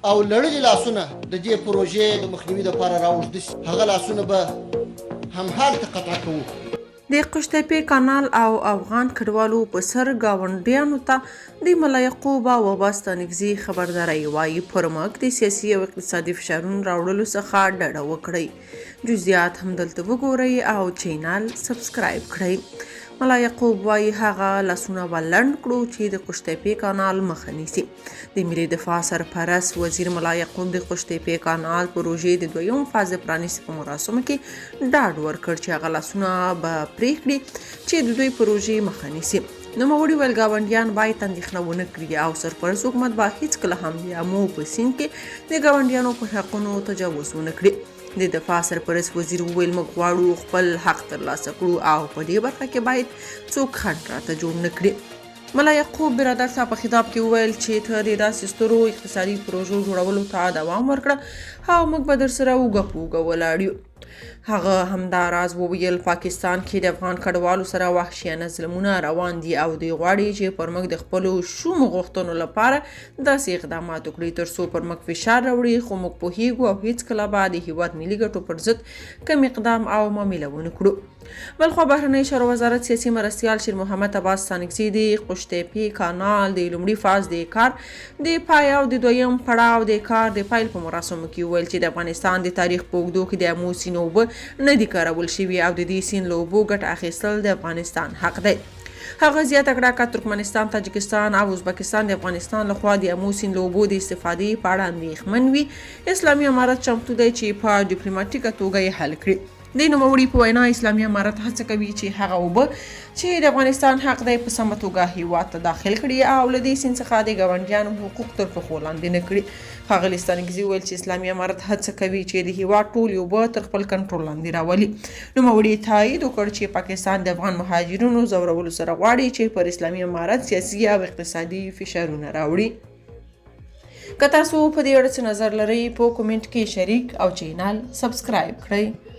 او لړلي لاسونه د دې پروژې د مخنیوي لپاره راوږده شي، هغه لاسونه به همهلته قطع کوو. د قشتېپې کانال او افغان کډوالو په سر ګاونډیانو ته د ملا یعقوب وبا ستانکزي خبرداری وایي پر موږ د سیاسي او اقتصادي فشارونو راوړلو څخه ډډه وکړئ. جزئیات هم دلته وګورئ او چینل سبسکرایب کړئ. ملا یعقوب وایي هغه لاسونه به لنډ کړو چې د قشتېپې کانال مخه نیسي. د ملي دفاع سرپرست وزیر ملا یعقوب د قشتېپې کانال پروژې د دویم فاز پرانیستي په مراسمو کې ډاډ ورکړ چې هغه لاسونه به پرې کړي چې د دوی پروژې مخه نیسي. نوموړي ویل ګاونډیان باید اندېښنه ونه کړي او سرپرست حکومت به هیڅکله هم د امو په سیند کې د ګاونډیانو پر حقونو تجاوز ونه کړي. د دفاع سرپرست وزیر وویل موږ غواړو خپل حق ترلاسه کړو او په دې برخه کې باید څوک خنډ راته جوړ نه کړي. ملا یعقوب برادر ته په خطاب کې وویل چې ته د داسې سترو اقتصادي پروژو جوړولو ته دوام ورکړه او موږ به درسره اوږه په اوږه ولاړ یو. هغه همداراز وویل پاکستان کې د افغان کډوالو سره وحشیانه ظلمونه روان دي او دوی غواړي چې پر موږ د خپلو شومو غوښتنو لپاره داسې اقدامات وکړي ترڅو پر موږ فشار راوړي، خو موږ پوهیږو او هیڅکله به د هیواد ملي ګټو پر ضد کوم اقدام او معامله ونه کړو. بلخوا بهرنی چارو وزارت سیاسي مرستیال شیر محمد عباس ستانکزي د قشتېپې کانال د لومړي فاز د کار د پای او د دویم پړاو د کار د پیل په مراسمو کې وویل چې د افغانستان د تاریخ په اوږدو کې د امو سیند اوبه نه دي کارول شوي او د دې سیند له اوبو ګټه اخیستل د افغانستان حق دی. هغه زیاته کړه که ترکمنستان، تاجکستان او ازبکستان د افغانستان لخوا د امو سیند له اوبو د استفادې په اړه اندېښمن وي، اسلامي امارت چمتو دی چې په ډیپلوماټیکه توګه یې حل کړي. د نوموړي په وینا اسلامي امارت هڅه کوي چې هغه اوبه چې د افغانستان حق دی په سمه توګه هیواد ته داخل کړي او له دې سیند څخه د ګاونډیانو حقوق تر پښو لاندې نه کړي. ښاغلي ستانکزي وویل چې اسلامي امارت هڅه کوي چې د هیواد ټولې اوبه تر خپل کنټرول لاندې راولي. نوموړي تایید وکړ چې پاکستان د افغان مهاجرینو ځورولو سره غواړي چې پر اسلامي امارت سیاسي او اقتصادي فشارونه راوړي. که تاسو په دې اړه څه نظر لرئ په کومنټ کې شریک او چینل سبسکرایب کړئ.